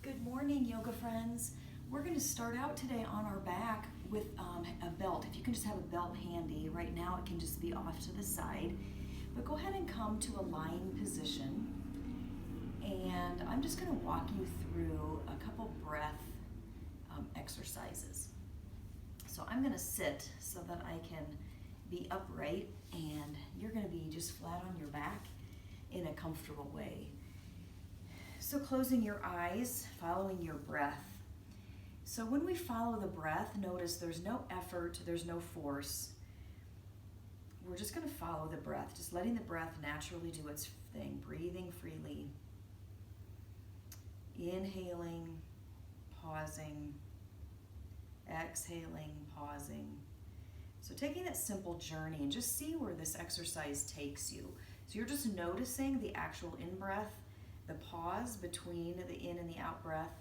Good morning, yoga friends. We're going to start out today on our back with a belt. If you can just have a belt handy. Right now it can just be off to the side. But go ahead and come to a lying position. And I'm just going to walk you through a couple breath exercises. So I'm going to sit so that I can be upright, and you're going to be just flat on your back in a comfortable way. So closing your eyes, following your breath. So when we follow the breath, notice there's no effort, there's no force. We're just going to follow the breath, just letting the breath naturally do its thing, breathing freely. Inhaling, pausing, exhaling, pausing. So taking that simple journey and just see where this exercise takes you. So you're just noticing the actual in-breath, the pause between the in and the out breath,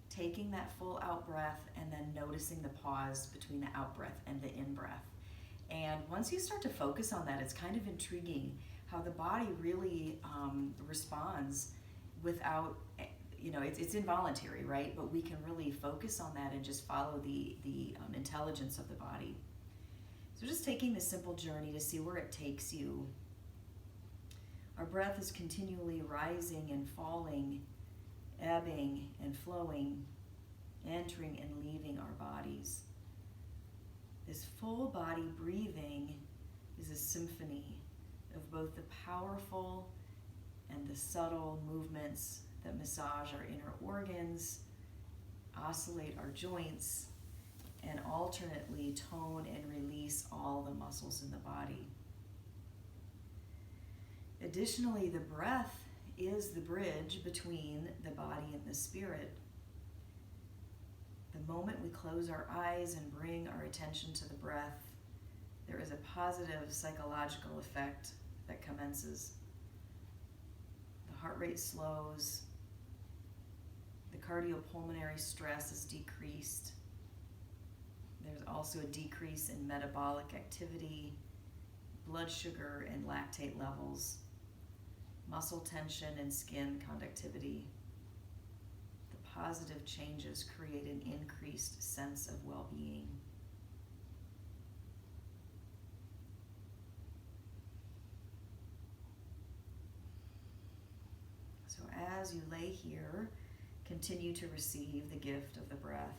taking that full out breath, and then noticing the pause between the out breath and the in breath. And once you start to focus on that, it's kind of intriguing how the body really responds without, it's involuntary, right? But we can really focus on that and just follow the intelligence of the body. So just taking this simple journey to see where it takes you. Our breath is continually rising and falling, ebbing and flowing, entering and leaving our bodies. This full body breathing is a symphony of both the powerful and the subtle movements that massage our inner organs, oscillate our joints, and alternately tone and release all the muscles in the body. Additionally, the breath is the bridge between the body and the spirit. The moment we close our eyes and bring our attention to the breath, there is a positive psychological effect that commences. The heart rate slows, the cardiopulmonary stress is decreased. There's also a decrease in metabolic activity, blood sugar and lactate levels, muscle tension and skin conductivity. The positive changes create an increased sense of well-being. So as you lay here, continue to receive the gift of the breath.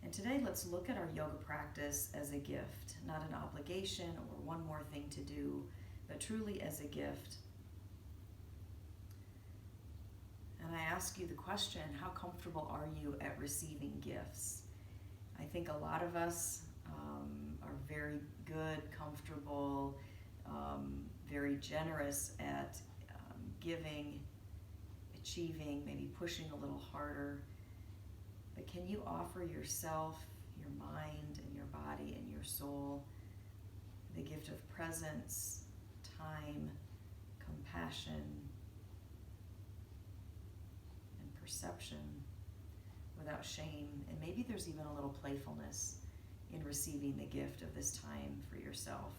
And today let's look at our yoga practice as a gift, not an obligation or one more thing to do, but truly as a gift. And I ask you the question, how comfortable are you at receiving gifts? I think a lot of us are very good, comfortable, very generous at giving, achieving, maybe pushing a little harder. But can you offer yourself, your mind, and your body, and your soul the gift of presence, time, compassion, and perception without shame? And maybe there's even a little playfulness in receiving the gift of this time for yourself.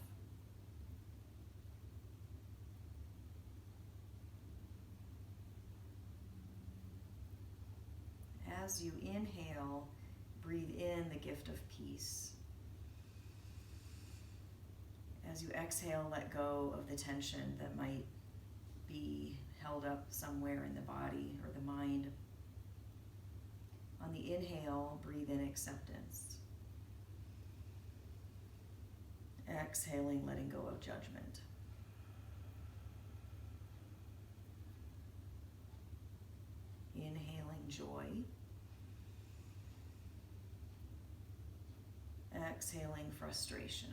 As you inhale, breathe in the gift of peace. As you exhale, let go of the tension that might be held up somewhere in the body or the mind. On the inhale, breathe in acceptance. Exhaling, letting go of judgment. Inhaling joy. Exhaling frustration.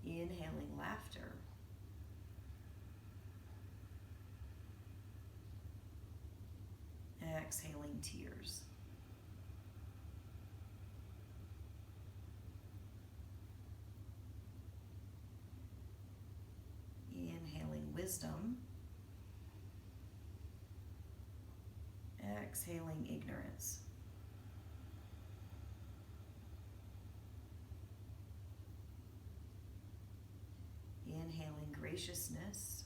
Inhaling laughter. Exhaling tears. Inhaling wisdom. Exhaling ignorance. Inhaling graciousness.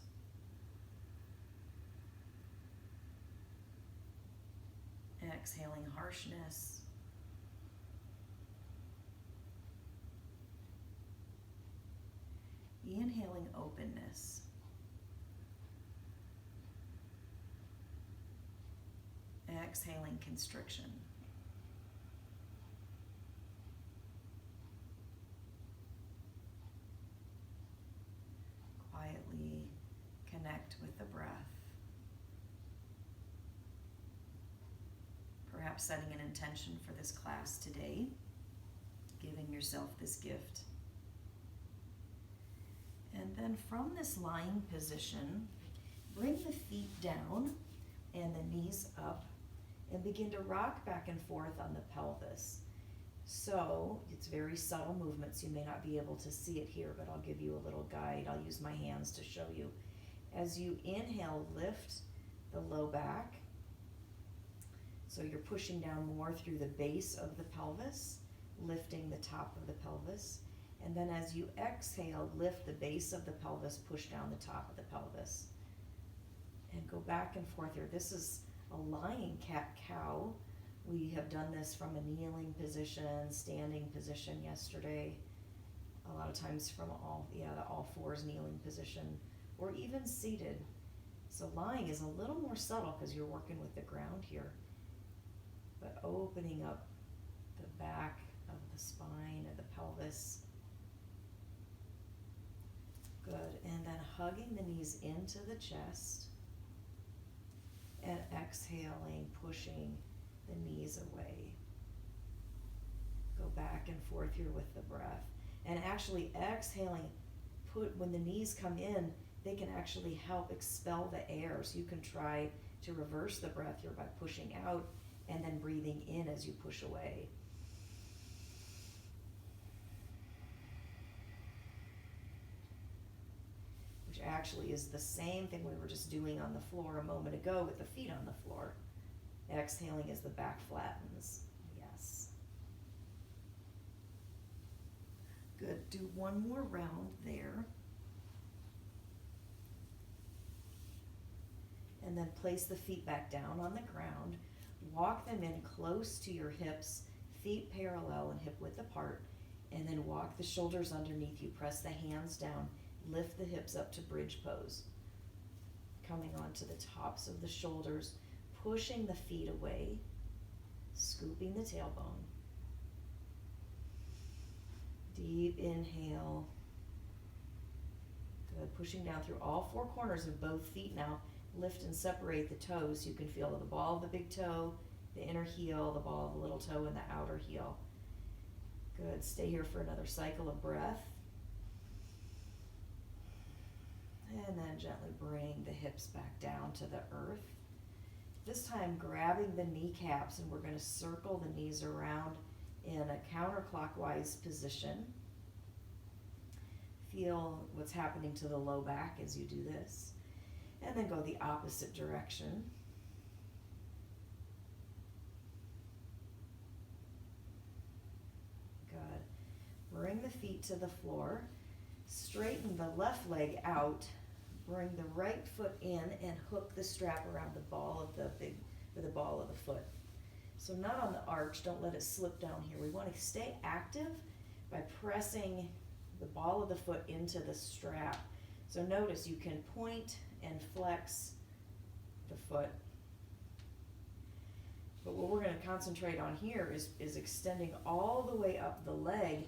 Exhaling harshness. Inhaling openness. Exhaling constriction. Quietly connect with the breath. Perhaps setting an intention for this class today, giving yourself this gift. And then from this lying position, bring the feet down and the knees up and begin to rock back and forth on the pelvis. So it's very subtle movements. You may not be able to see it here, but I'll give you a little guide. I'll use my hands to show you. As you inhale, lift the low back. So you're pushing down more through the base of the pelvis, lifting the top of the pelvis. And then as you exhale, lift the base of the pelvis, push down the top of the pelvis. And go back and forth here. This is a lying cat-cow. We have done this from a kneeling position, standing position yesterday. A lot of times from the all fours kneeling position, or even seated. So lying is a little more subtle because you're working with the ground here. But opening up the back of the spine or the pelvis. Good. And then hugging the knees into the chest. And exhaling, pushing the knees away. Go back and forth here with the breath. And actually exhaling, when the knees come in, they can actually help expel the air. So you can try to reverse the breath here by pushing out and then breathing in as you push away. Which actually is the same thing we were just doing on the floor a moment ago with the feet on the floor. Exhaling as the back flattens. Yes. Good. Do one more round there. And then place the feet back down on the ground. Walk them in close to your hips, feet parallel and hip width apart. And then walk the shoulders underneath you. Press the hands down. Lift the hips up to bridge pose. Coming onto the tops of the shoulders. Pushing the feet away, scooping the tailbone. Deep inhale. Good. Pushing down through all four corners of both feet now. Lift and separate the toes so you can feel the ball of the big toe, the inner heel, the ball of the little toe, and the outer heel. Good. Stay here for another cycle of breath. And then gently bring the hips back down to the earth. This time grabbing the kneecaps, and we're going to circle the knees around in a counterclockwise position. Feel what's happening to the low back as you do this. And then go the opposite direction. Good. Bring the feet to the floor. Straighten the left leg out. Bring the right foot in and hook the strap around the ball of the ball of the foot. So not on the arch, don't let it slip down here. We want to stay active by pressing the ball of the foot into the strap. So notice you can point and flex the foot. But what we're going to concentrate on here is extending all the way up the leg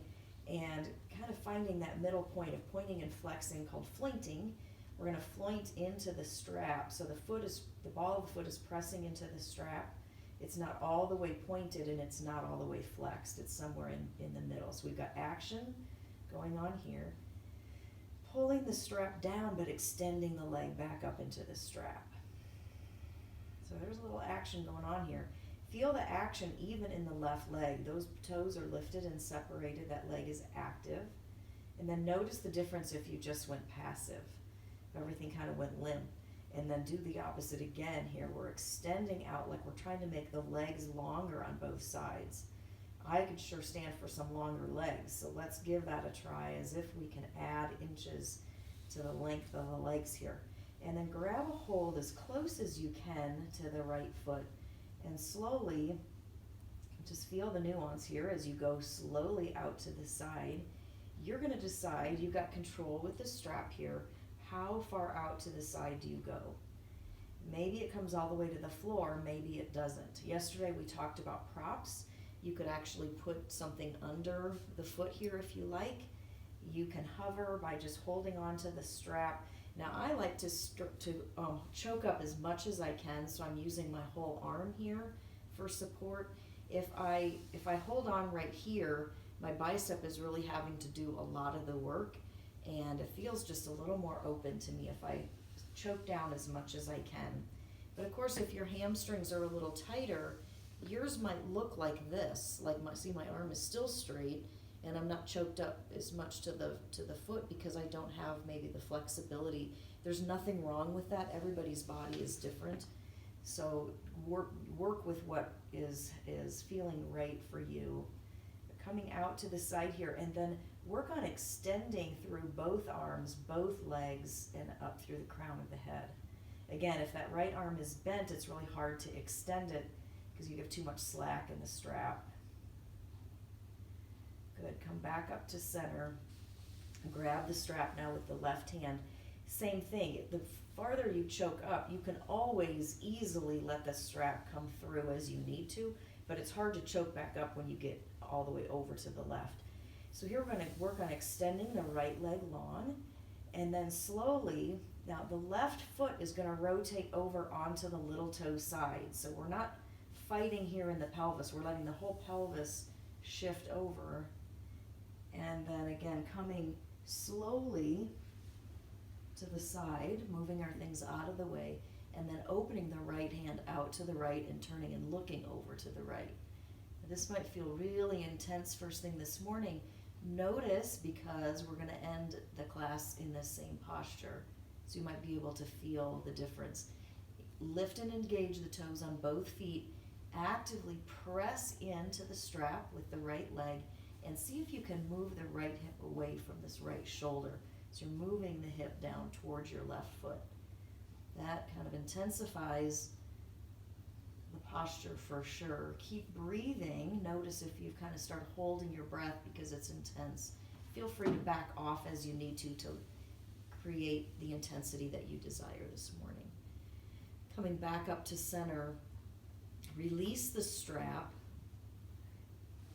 and kind of finding that middle point of pointing and flexing called flointing. We're going to floint into the strap. So the ball of the foot is pressing into the strap. It's not all the way pointed and it's not all the way flexed. It's somewhere in the middle. So we've got action going on here. Pulling the strap down but extending the leg back up into the strap. So there's a little action going on here. Feel the action even in the left leg. Those toes are lifted and separated. That leg is active. And then notice the difference if you just went passive. Everything kind of went limp. And then do the opposite again here. We're extending out like we're trying to make the legs longer on both sides. I could sure stand for some longer legs, so let's give that a try as if we can add inches to the length of the legs here. And then grab a hold as close as you can to the right foot, and slowly just feel the nuance here as you go slowly out to the side. You're going to decide, you've got control with the strap here, how far out to the side do you go? Maybe it comes all the way to the floor, maybe it doesn't. Yesterday we talked about props. You could actually put something under the foot here if you like. You can hover by just holding on to the strap. Now I like to choke up as much as I can, so I'm using my whole arm here for support. If I hold on right here, my bicep is really having to do a lot of the work, and it feels just a little more open to me if I choke down as much as I can. But of course, if your hamstrings are a little tighter, yours might look like this. Like see, my arm is still straight, and I'm not choked up as much to the foot because I don't have maybe the flexibility. There's nothing wrong with that. Everybody's body is different. So work with what is feeling right for you. Coming out to the side here, and then work on extending through both arms, both legs, and up through the crown of the head. Again, if that right arm is bent, it's really hard to extend it because you have too much slack in the strap. Good, come back up to center. Grab the strap now with the left hand. Same thing, the farther you choke up, you can always easily let the strap come through as you need to, but it's hard to choke back up when you get all the way over to the left. So here we're going to work on extending the right leg long, and then slowly, now the left foot is going to rotate over onto the little toe side. So we're not fighting here in the pelvis, we're letting the whole pelvis shift over. And then again, coming slowly to the side, moving our things out of the way, and then opening the right hand out to the right and turning and looking over to the right. This might feel really intense first thing this morning. Notice, because we're going to end the class in the same posture, so you might be able to feel the difference. Lift and engage the toes on both feet. Actively press into the strap with the right leg, and see if you can move the right hip away from this right shoulder. So you're moving the hip down towards your left foot. That kind of intensifies the posture for sure. Keep breathing. Notice if you kind of start holding your breath because it's intense. Feel free to back off as you need to create the intensity that you desire this morning. Coming back up to center, release the strap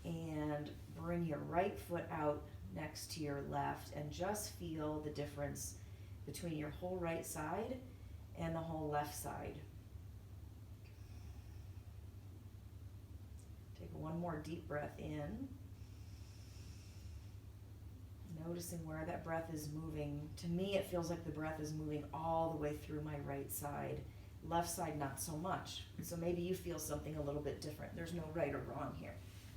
and bring your right foot out next to your left, and just feel the difference between your whole right side and the whole left side. Take one more deep breath in. Noticing where that breath is moving. To me, it feels like the breath is moving all the way through my right side. Left side, not so much. So maybe you feel something a little bit different. There's no right or wrong here.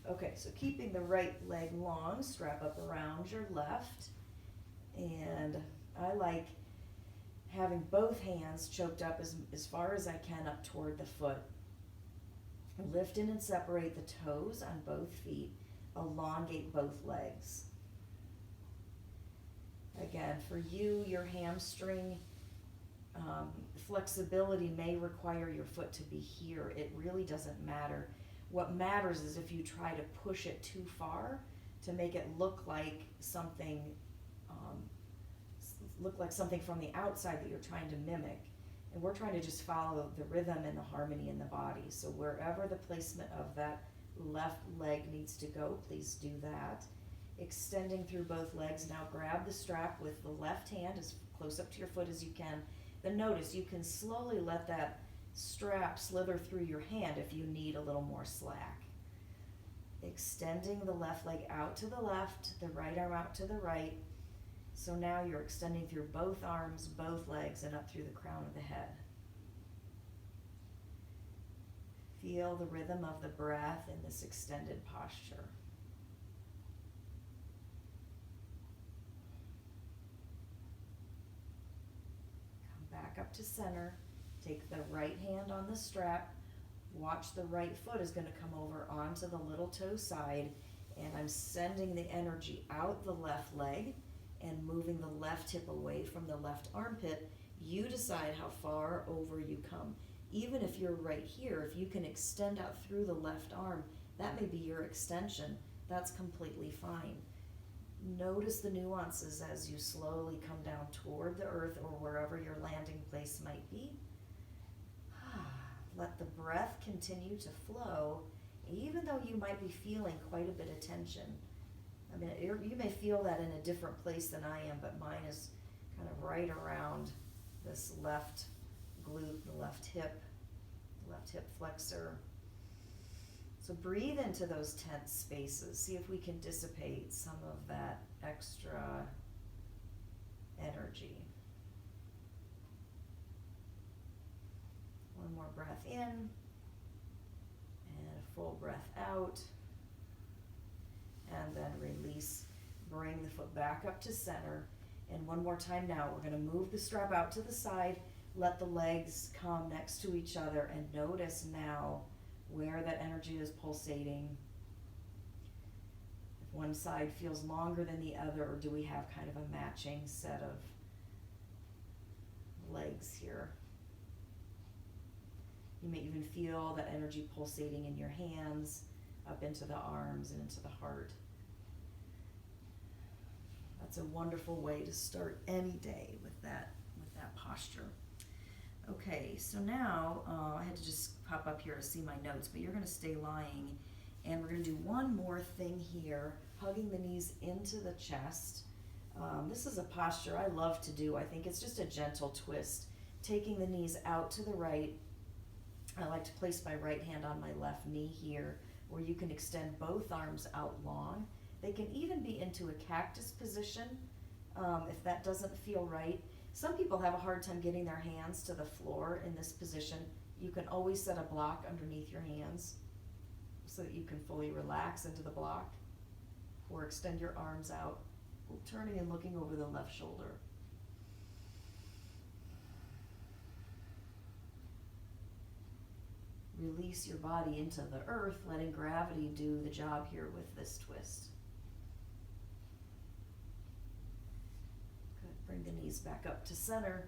Okay, so keeping the right leg long, strap up around your left. And I like having both hands choked up as far as I can up toward the foot. Lift in and separate the toes on both feet. Elongate both legs. Again, for you, your hamstring flexibility may require your foot to be here. It really doesn't matter. What matters is if you try to push it too far to make it look like something from the outside that you're trying to mimic. And we're trying to just follow the rhythm and the harmony in the body. So wherever the placement of that left leg needs to go, please do that. Extending through both legs. Now grab the strap with the left hand as close up to your foot as you can. Then notice you can slowly let that strap slither through your hand if you need a little more slack. Extending the left leg out to the left, the right arm out to the right. So now you're extending through both arms, both legs, and up through the crown of the head. Feel the rhythm of the breath in this extended posture. Come back up to center. Take the right hand on the strap. Watch the right foot is going to come over onto the little toe side, and I'm sending the energy out the left leg and moving the left hip away from the left armpit, you decide how far over you come. Even if you're right here, if you can extend out through the left arm, that may be your extension. That's completely fine. Notice the nuances as you slowly come down toward the earth or wherever your landing place might be. Let the breath continue to flow, even though you might be feeling quite a bit of tension. I mean, you may feel that in a different place than I am, but mine is kind of right around this left glute, the left hip flexor. So breathe into those tense spaces. See if we can dissipate some of that extra energy. One more breath in and a full breath out. And then release. Bring the foot back up to center. And one more time now, we're going to move the strap out to the side. Let the legs come next to each other and notice now where that energy is pulsating. If one side feels longer than the other, or do we have kind of a matching set of legs here? You may even feel that energy pulsating in your hands, up into the arms and into the heart. That's a wonderful way to start any day with that posture. Okay, so now I had to just pop up here to see my notes, but you're going to stay lying, and we're going to do one more thing here, hugging the knees into the chest. This is a posture I love to do. I think it's just a gentle twist, taking the knees out to the right. I like to place my right hand on my left knee here, where you can extend both arms out long. They can even be into a cactus position if that doesn't feel right. Some people have a hard time getting their hands to the floor in this position. You can always set a block underneath your hands so that you can fully relax into the block, or extend your arms out, turning and looking over the left shoulder. Release your body into the earth, letting gravity do the job here with this twist. Good. Bring the knees back up to center,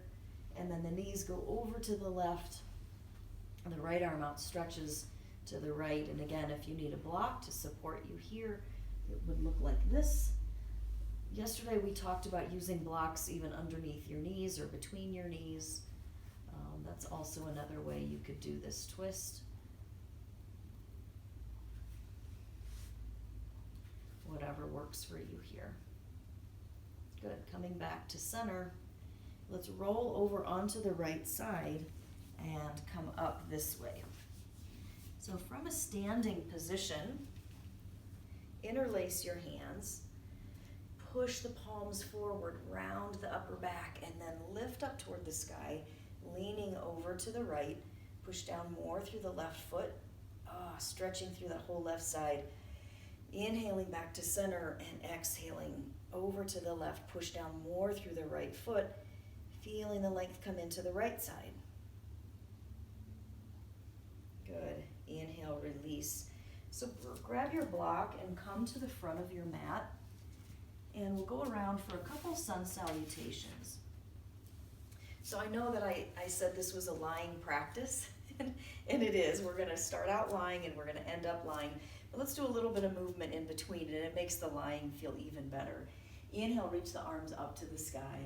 and then the knees go over to the left, and the right arm out stretches to the right. And again, if you need a block to support you here, it would look like this. Yesterday we talked about using blocks even underneath your knees or between your knees. That's also another way you could do this twist. Whatever works for you here. Good. Coming back to center. Let's roll over onto the right side and come up this way. So from a standing position, interlace your hands, push the palms forward, round the upper back, and then lift up toward the sky, leaning over to the right. Push down more through the left foot, stretching through the whole left side. Inhaling back to center and exhaling over to the left. Push down more through the right foot, feeling the length come into the right side. Good. Inhale, release. So grab your block and come to the front of your mat, and we'll go around for a couple sun salutations. So I know that I said this was a lying practice, and it is. We're going to start out lying and we're going to end up lying. But let's do a little bit of movement in between, and it makes the lying feel even better. Inhale, reach the arms up to the sky.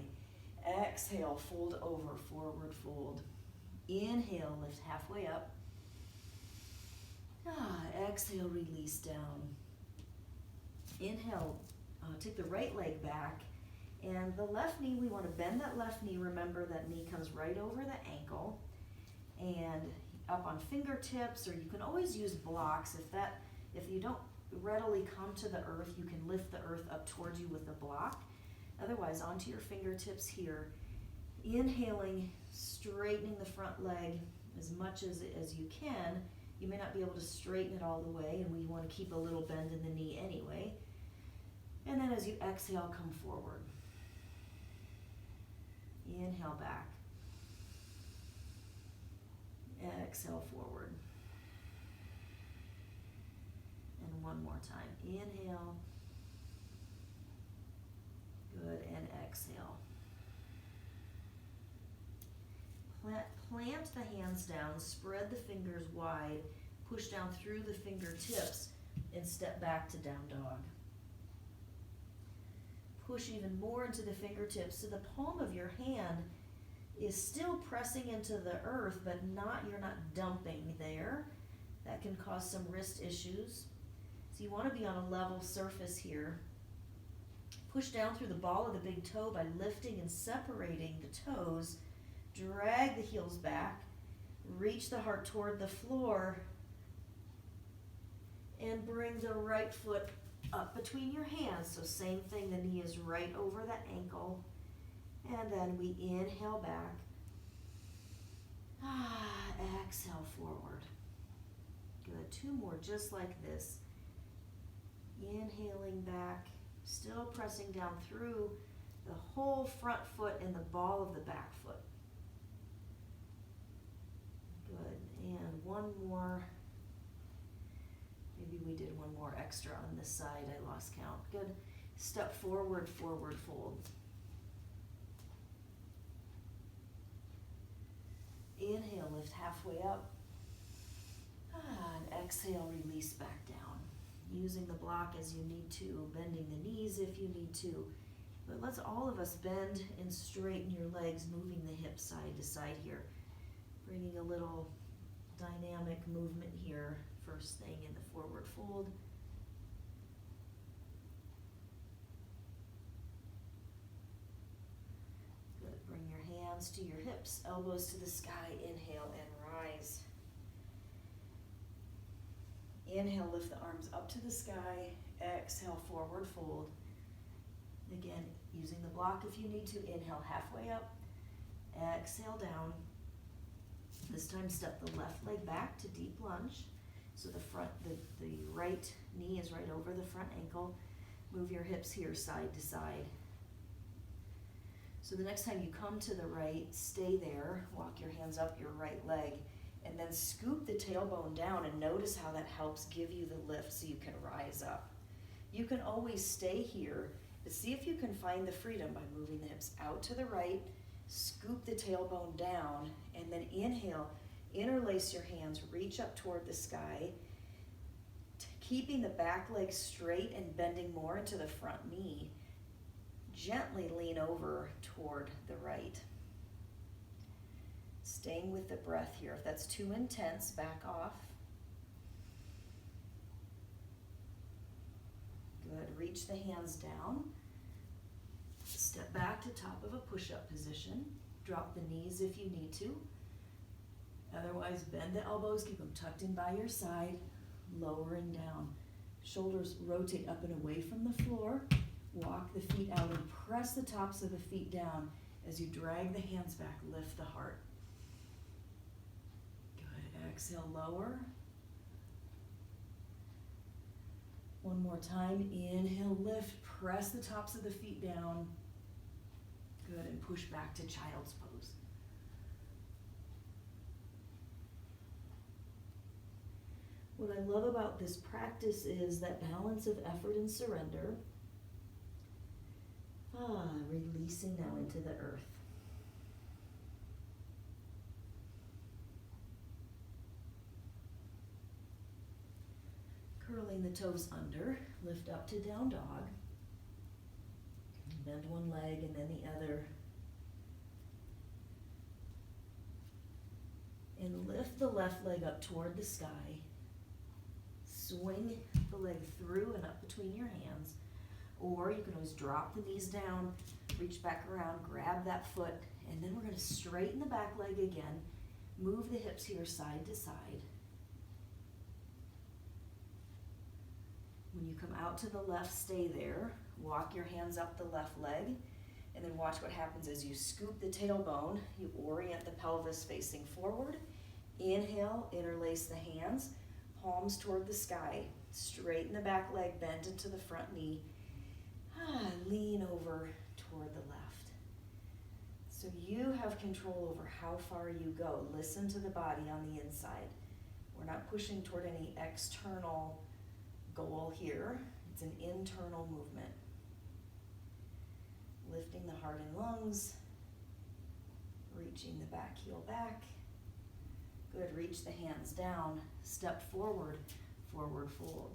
Exhale, fold over, forward fold. Inhale, lift halfway up. Exhale, release down. Inhale, take the right leg back. And the left knee, we want to bend that left knee. Remember that knee comes right over the ankle and up on fingertips, or you can always use blocks. If you don't readily come to the earth, you can lift the earth up towards you with a block. Otherwise, onto your fingertips here. Inhaling, straightening the front leg as much as you can. You may not be able to straighten it all the way, and we want to keep a little bend in the knee anyway. And then as you exhale, come forward. Inhale back. Exhale forward. And one more time. Inhale. Good. And exhale. Plant the hands down, spread the fingers wide, push down through the fingertips, and step back to down dog. Push even more into the fingertips so the palm of your hand is still pressing into the earth, but you're not dumping there. That can cause some wrist issues. So you want to be on a level surface here. Push down through the ball of the big toe by lifting and separating the toes. Drag the heels back. Reach the heart toward the floor. And bring the right foot up between your hands. So same thing, the knee is right over the ankle. And then we inhale back. Exhale forward. Good. 2 more just like this. Inhaling back, still pressing down through the whole front foot and the ball of the back foot. Good. And one more. Maybe we did one more extra on this side. I lost count. Good. Step forward, forward fold. Inhale, lift halfway up. And exhale, release back down. Using the block as you need to, bending the knees if you need to. But let's all of us bend and straighten your legs, moving the hips side to side here. Bringing a little dynamic movement here. First thing in the forward fold. Good. Bring your hands to your hips, elbows to the sky. Inhale and rise. Inhale, lift the arms up to the sky. Exhale, forward fold. Again, using the block if you need to. Inhale, halfway up. Exhale, down. This time, step the left leg back to deep lunge. So the right knee is right over the front ankle. Move your hips here side to side. So the next time you come to the right, stay there. Walk your hands up your right leg. And then scoop the tailbone down and notice how that helps give you the lift so you can rise up. You can always stay here, but see if you can find the freedom by moving the hips out to the right, scoop the tailbone down, and then inhale, interlace your hands, reach up toward the sky, keeping the back leg straight and bending more into the front knee. Gently lean over toward the right. Staying with the breath here. If that's too intense, back off. Good. Reach the hands down. Step back to top of a push-up position. Drop the knees if you need to. Otherwise, bend the elbows. Keep them tucked in by your side. Lowering down. Shoulders rotate up and away from the floor. Walk the feet out and press the tops of the feet down. As you drag the hands back, lift the heart. Good. Exhale, lower. One more time. Inhale, lift. Press the tops of the feet down. Good. And push back to child's pose. What I love about this practice is that balance of effort and surrender. Releasing now into the earth. Curling the toes under, lift up to down dog. Bend one leg and then the other. And lift the left leg up toward the sky. Swing the leg through and up between your hands. Or you can always drop the knees down, reach back around, grab that foot, and then we're going to straighten the back leg again. Move the hips here side to side. When you come out to the left, stay there. Walk your hands up the left leg, and then watch what happens as you scoop the tailbone. You orient the pelvis facing forward. Inhale, interlace the hands, palms toward the sky. Straighten the back leg, bend into the front knee. Lean over toward the left. So you have control over how far you go. Listen to the body on the inside. We're not pushing toward any external goal here. It's an internal movement. lifting the heart and lungs, reaching the back heel back. Good, reach the hands down, step forward, forward fold.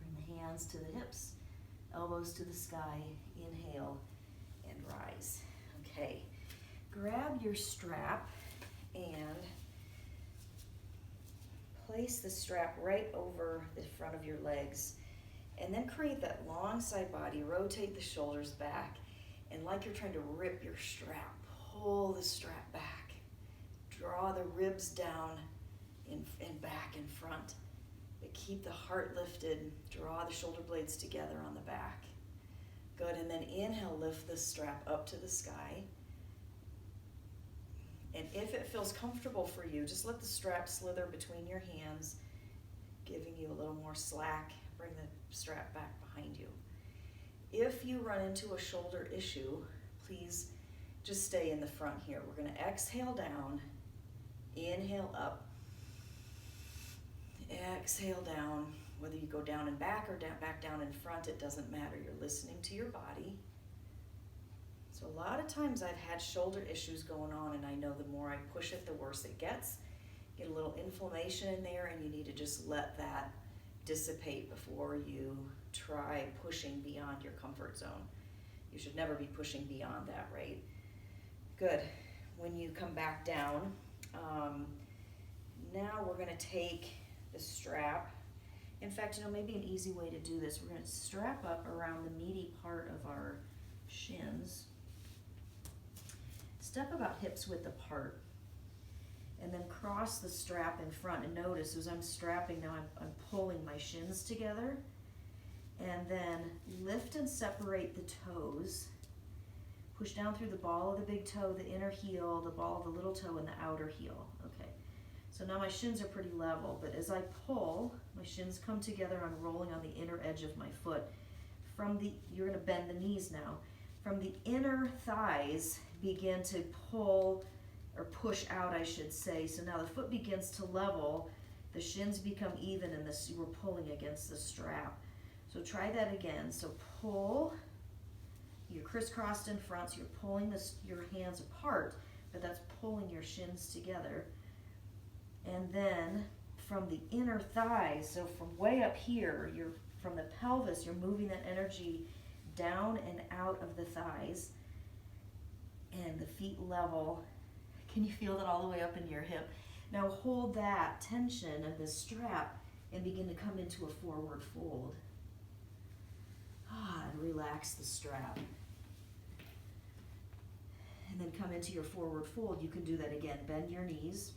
Bring the hands to the hips, elbows to the sky, inhale and rise. Okay, grab your strap and place the strap right over the front of your legs, and then create that long side body, rotate the shoulders back, and like you're trying to rip your strap, pull the strap back, draw the ribs down and back in front, but keep the heart lifted, draw the shoulder blades together on the back. Good, and then inhale, lift the strap up to the sky. And if it feels comfortable for you, just let the strap slither between your hands, giving you a little more slack. Bring the strap back behind you. If you run into a shoulder issue, please just stay in the front here. We're going to exhale down, inhale up, exhale down. Whether you go down and back or back down in front, it doesn't matter. You're listening to your body. So a lot of times I've had shoulder issues going on, and I know the more I push it, the worse it gets. Get a little inflammation in there, and you need to just let that dissipate before you try pushing beyond your comfort zone. You should never be pushing beyond that, right? Good. When you come back down, now we're going to take the strap. In fact, maybe an easy way to do this, we're going to strap up around the meaty part of our shins. Step about hips width apart, and then cross the strap in front. And notice as I'm strapping now, I'm pulling my shins together, and then lift and separate the toes. Push down through the ball of the big toe, the inner heel, the ball of the little toe, and the outer heel. Okay, so now my shins are pretty level, but as I pull, my shins come together. I'm rolling on the inner edge of my foot. You're going to bend the knees now. From the inner thighs, begin to pull, or push out, I should say. So now the foot begins to level, the shins become even, and you were pulling against the strap. So try that again. So pull, you're crisscrossed in front, so you're pulling your hands apart, but that's pulling your shins together. And then from the inner thighs, so from way up here, from the pelvis, you're moving that energy down and out of the thighs, and the feet level. Can you feel that all the way up into your hip? Now hold that tension of the strap and begin to come into a forward fold. And relax the strap. And then come into your forward fold. You can do that again. Bend your knees.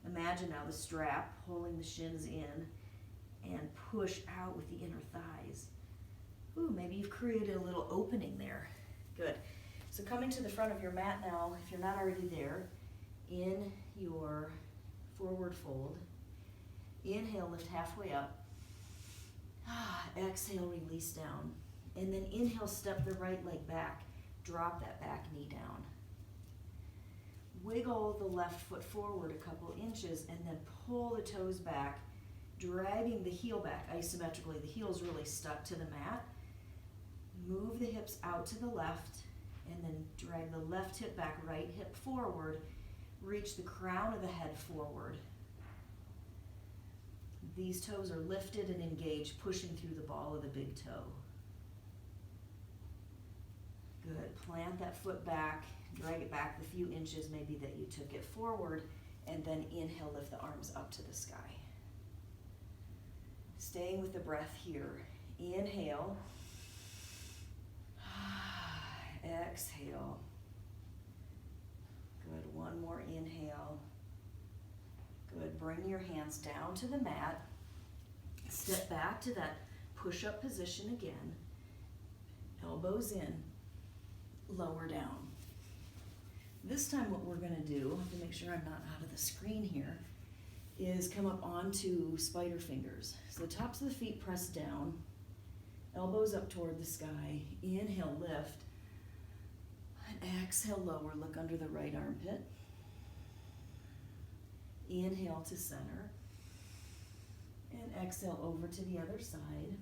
Imagine now the strap pulling the shins in, and push out with the inner thighs. Ooh, maybe you've created a little opening there. Good. So coming to the front of your mat now, if you're not already there, in your forward fold, inhale, lift halfway up. Exhale, release down. And then inhale, step the right leg back. Drop that back knee down. Wiggle the left foot forward a couple inches, and then pull the toes back, dragging the heel back isometrically. The heel's really stuck to the mat. Move the hips out to the left, and then drag the left hip back, right hip forward. Reach the crown of the head forward. These toes are lifted and engaged, pushing through the ball of the big toe. Good. Plant that foot back, drag it back the few inches maybe that you took it forward, and then inhale, lift the arms up to the sky. Staying with the breath here. Inhale. Exhale. Good. One more inhale. Good. Bring your hands down to the mat. Step back to that push-up position again. Elbows in. Lower down. This time what we're going to do, to make sure I'm not out of the screen here, is come up onto spider fingers. So the tops of the feet press down. Elbows up toward the sky. Inhale, lift. And exhale, lower. Look under the right armpit. Inhale to center. And exhale over to the other side.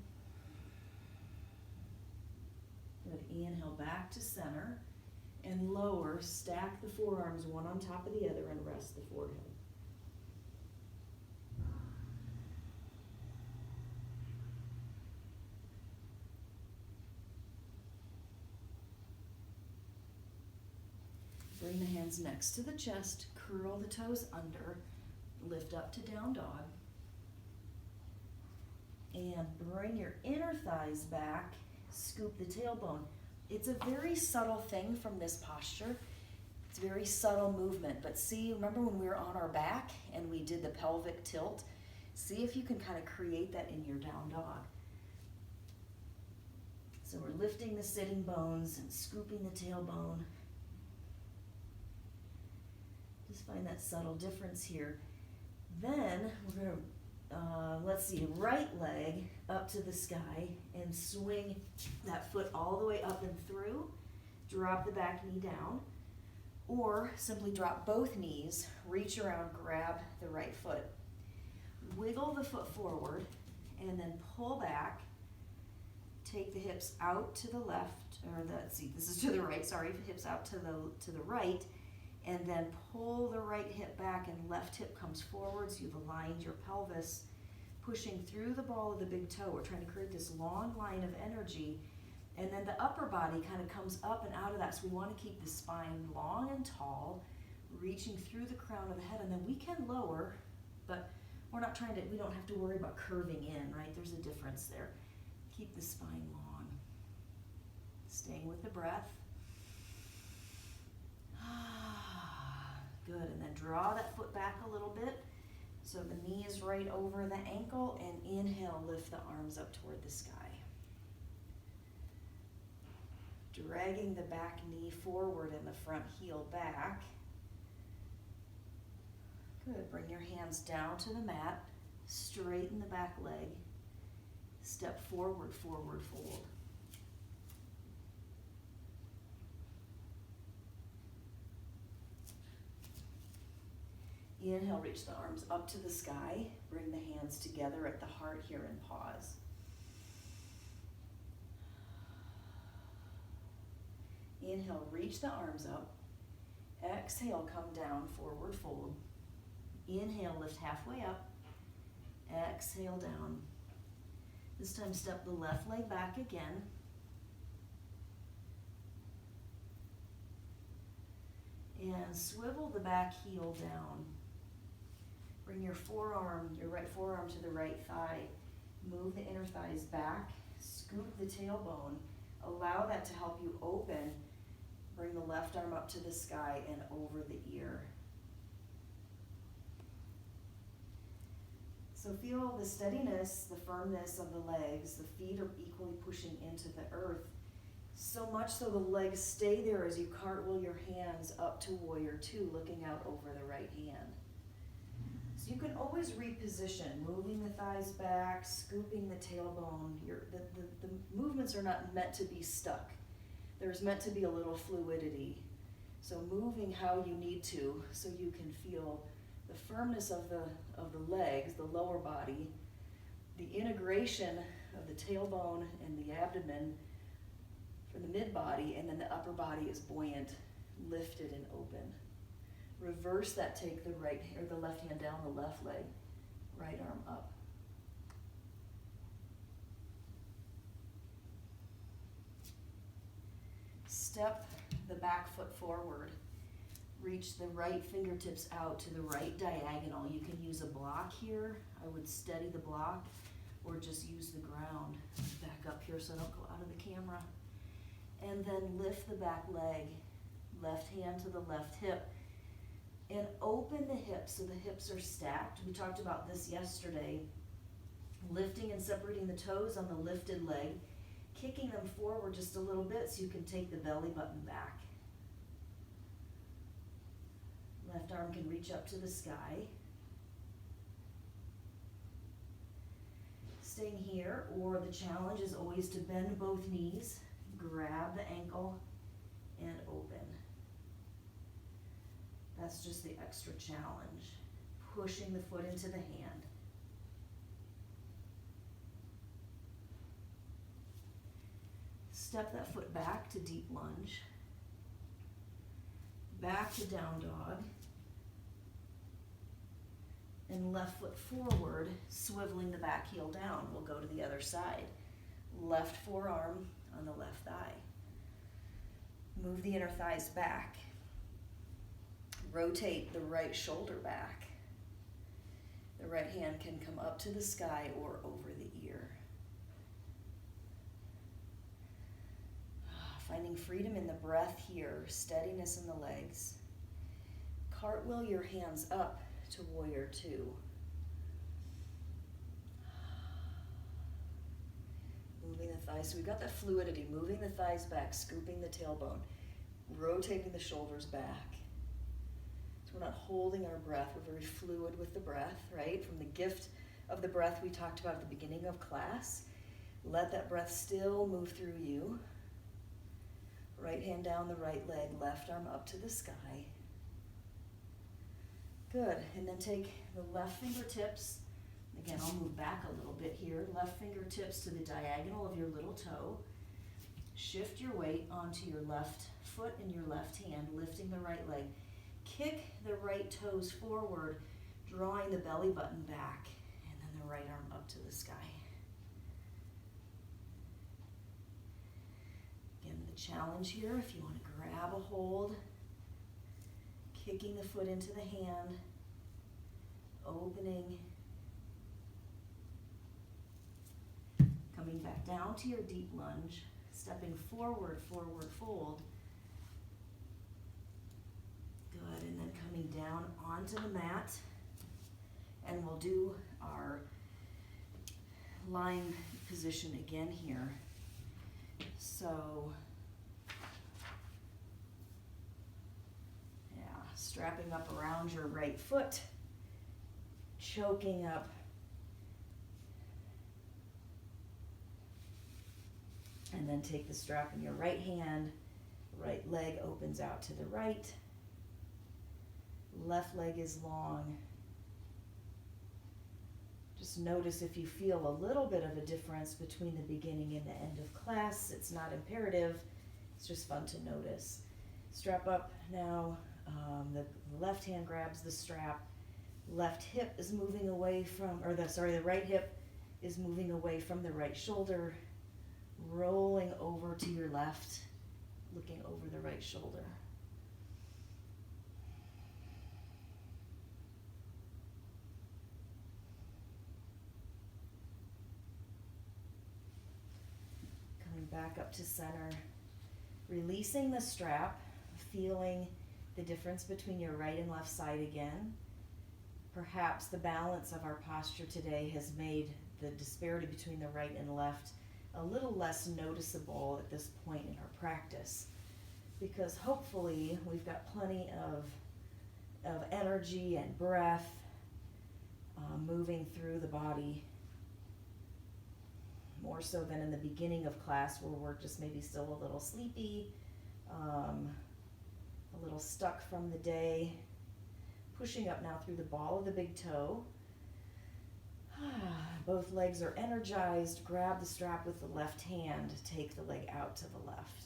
Good. Inhale back to center. And lower, stack the forearms one on top of the other and rest the forehead. Bring the hands next to the chest, curl the toes under, lift up to down dog. And bring your inner thighs back, scoop the tailbone. It's a very subtle thing from this posture. It's a very subtle movement, but see, remember when we were on our back and we did the pelvic tilt? See if you can kind of create that in your down dog. So we're lifting the sitting bones and scooping the tailbone. Just find that subtle difference here. Then we're going to, let's see, right leg up to the sky and swing that foot all the way up and through. Drop the back knee down. Or simply drop both knees, reach around, grab the right foot. Wiggle the foot forward and then pull back. Take the hips out to the left, this is to the right, sorry, hips out to the right. And then pull the right hip back and left hip comes forward so you've aligned your pelvis, pushing through the ball of the big toe. We're trying to create this long line of energy. And then the upper body kind of comes up and out of that. So we want to keep the spine long and tall, reaching through the crown of the head. And then we can lower, but we don't have to worry about curving in, right? There's a difference there. Keep the spine long. Staying with the breath. Good, and then draw that foot back a little bit so the knee is right over the ankle, and inhale, lift the arms up toward the sky. Dragging the back knee forward and the front heel back. Good, bring your hands down to the mat, straighten the back leg, step forward, forward, fold. Inhale, reach the arms up to the sky. Bring the hands together at the heart here and pause. Inhale, reach the arms up. Exhale, come down, forward fold. Inhale, lift halfway up. Exhale, down. This time step the left leg back again. And swivel the back heel down. Bring your right forearm to the right thigh. Move the inner thighs back. Scoop the tailbone. Allow that to help you open. Bring the left arm up to the sky and over the ear. So feel the steadiness, the firmness of the legs. The feet are equally pushing into the earth. So much so the legs stay there as you cartwheel your hands up to warrior two, looking out over the right hand. So you can always reposition, moving the thighs back, scooping the tailbone. The movements are not meant to be stuck. There's meant to be a little fluidity. So moving how you need to, so you can feel the firmness of the legs, the lower body, the integration of the tailbone and the abdomen for the mid body, and then the upper body is buoyant, lifted and open. Reverse that, take the left hand down the left leg, right arm up. Step the back foot forward. Reach the right fingertips out to the right diagonal. You can use a block here. I would steady the block, or just use the ground. Back up here so I don't go out of the camera. And then lift the back leg, left hand to the left hip, and open the hips so the hips are stacked. We talked about this yesterday. Lifting and separating the toes on the lifted leg, kicking them forward just a little bit so you can take the belly button back. Left arm can reach up to the sky. Staying here, or the challenge is always to bend both knees, grab the ankle, and open. That's just the extra challenge. Pushing the foot into the hand. step that foot back to deep lunge, back to down dog, and left foot forward, swiveling the back heel down. We'll go to the other side. Left forearm on the left thigh. Move the inner thighs back. Rotate the right shoulder back. The right hand can come up to the sky or over the ear. Finding freedom in the breath here, steadiness in the legs. Cartwheel your hands up to warrior two. Moving the thighs, so we've got that fluidity, moving the thighs back, scooping the tailbone, rotating the shoulders back. So we're not holding our breath, we're very fluid with the breath, right? From the gift of the breath we talked about at the beginning of class. Let that breath still move through you. Right hand down the right leg, left arm up to the sky. Good, and then take the left fingertips. Again, I'll move back a little bit here. Left fingertips to the diagonal of your little toe. Shift your weight onto your left foot and your left hand, lifting the right leg. Kick the right toes forward, drawing the belly button back, and then the right arm up to the sky. Again, the challenge here, if you want to grab a hold, kicking the foot into the hand, opening, coming back down to your deep lunge, stepping forward, forward fold. Good, and then coming down onto the mat, and we'll do our lying position again here. So, yeah, strapping up around your right foot, choking up, and then take the strap in your right hand, right leg opens out to the right, left leg is long. Just notice if you feel a little bit of a difference between the beginning and the end of class. It's not imperative, it's just fun to notice. Strap up now, the left hand grabs the strap, left hip is moving away from, the right hip is moving away from the right shoulder, rolling over to your left, looking over the right shoulder. Back up to center, releasing the strap, feeling the difference between your right and left side again. Perhaps the balance of our posture today has made the disparity between the right and left a little less noticeable at this point in our practice, because hopefully we've got plenty of energy and breath moving through the body, more so than in the beginning of class where we're just maybe still a little sleepy, a little stuck from the day. Pushing up now through the ball of the big toe. Both legs are energized. Grab the strap with the left hand. Take the leg out to the left.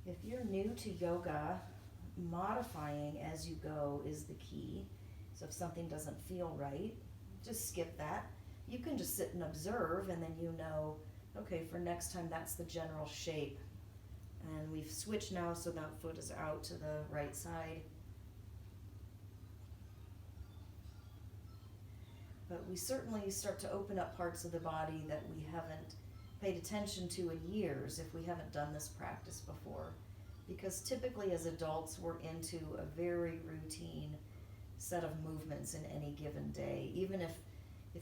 If you're new to yoga, modifying as you go is the key. So if something doesn't feel right, just skip that. You can just sit and observe, and then you know, okay, for next time that's the general shape. And we've switched now so that foot is out to the right side. But we certainly start to open up parts of the body that we haven't paid attention to in years if we haven't done this practice before. Because typically as adults we're into a very routine set of movements in any given day. Even if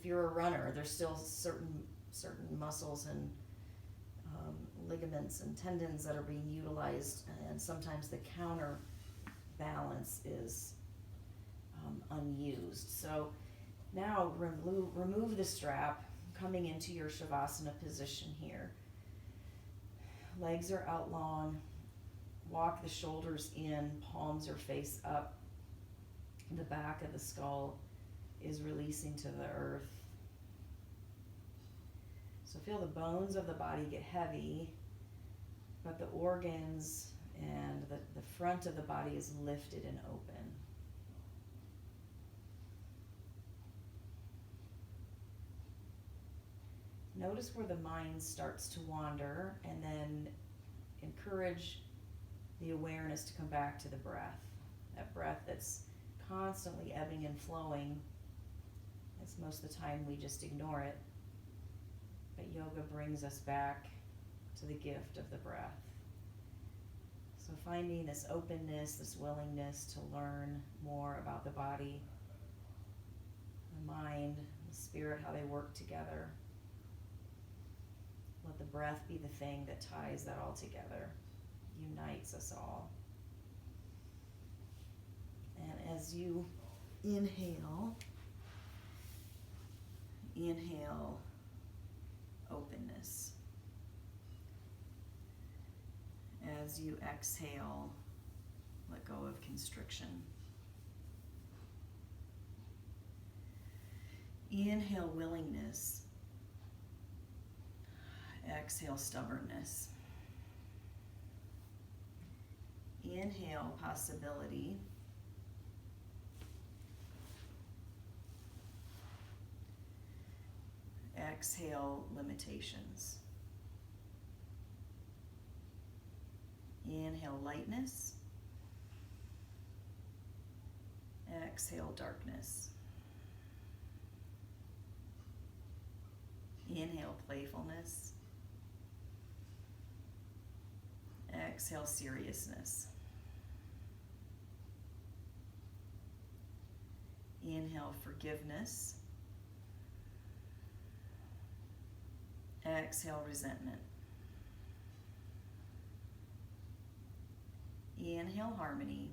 you're a runner, there's still certain muscles and ligaments and tendons that are being utilized, and sometimes the counterbalance is unused. So now remove the strap, coming into your Shavasana position here. Legs are out long, Walk the shoulders in, palms are face up. The back of the skull is releasing to the earth. So feel the bones of the body get heavy, but the organs and the front of the body is lifted and open. Notice where the mind starts to wander, and then encourage the awareness to come back to the breath. That breath that's constantly ebbing and flowing. It's most of the time we just ignore it. But yoga brings us back to the gift of the breath. So finding this openness, this willingness to learn more about the body, the mind, the spirit, how they work together. Let the breath be the thing that ties that all together, unites us all. And as you inhale openness. As you exhale, let go of constriction. Inhale willingness. Exhale stubbornness. Inhale possibility. Exhale limitations. Inhale lightness. Exhale darkness. Inhale playfulness. Exhale seriousness. Inhale forgiveness. Exhale resentment. Inhale harmony.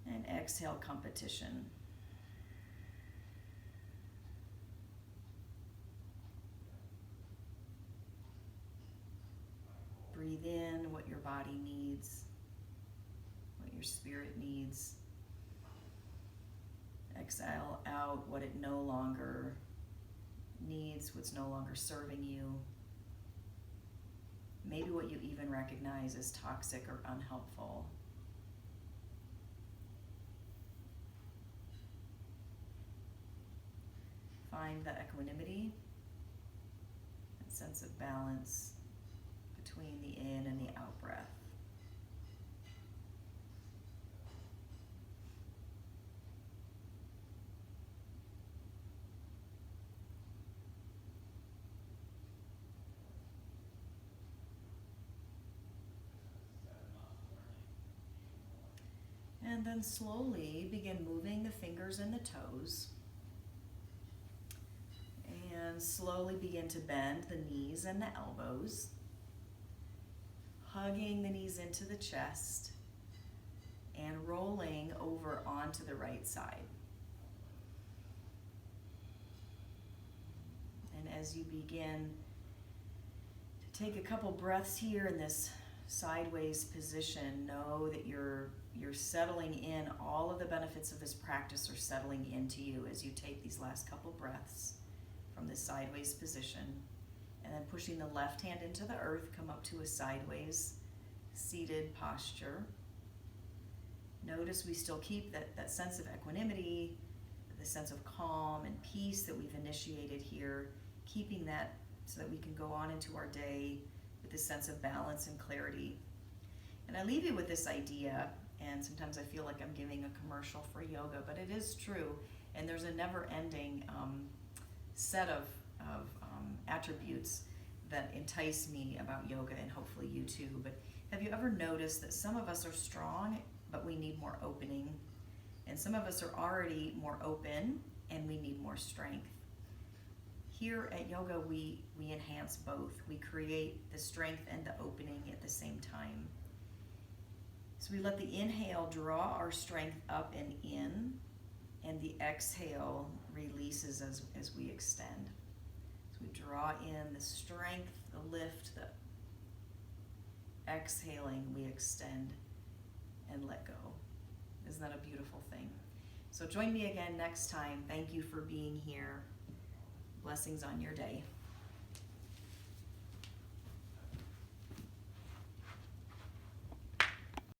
And exhale competition. Breathe in what your body needs, what your spirit needs. Exhale out what it no longer needs, what's no longer serving you. Maybe what you even recognize as toxic or unhelpful. Find the equanimity, that sense of balance between the in and the out breath. And then slowly begin moving the fingers and the toes. And slowly begin to bend the knees and the elbows. Hugging the knees into the chest and rolling over onto the right side. And as you begin to take a couple breaths here in this sideways position, know that you're settling in. All of the benefits of this practice are settling into you as you take these last couple breaths from this sideways position. And then pushing the left hand into the earth, come up to a sideways seated posture. Notice we still keep that sense of equanimity, the sense of calm and peace that we've initiated here, keeping that so that we can go on into our day with this sense of balance and clarity. And I leave you with this idea, and sometimes I feel like I'm giving a commercial for yoga, but it is true, and there's a never-ending set of attributes that entice me about yoga, and hopefully you too. But have you ever noticed that some of us are strong, but we need more opening? And some of us are already more open, and we need more strength. Here at yoga, we enhance both. We create the strength and the opening at the same time. So we let the inhale draw our strength up and in, and the exhale releases as we extend. So we draw in the strength, the lift, exhaling, we extend and let go. Isn't that a beautiful thing? So join me again next time. Thank you for being here. Blessings on your day.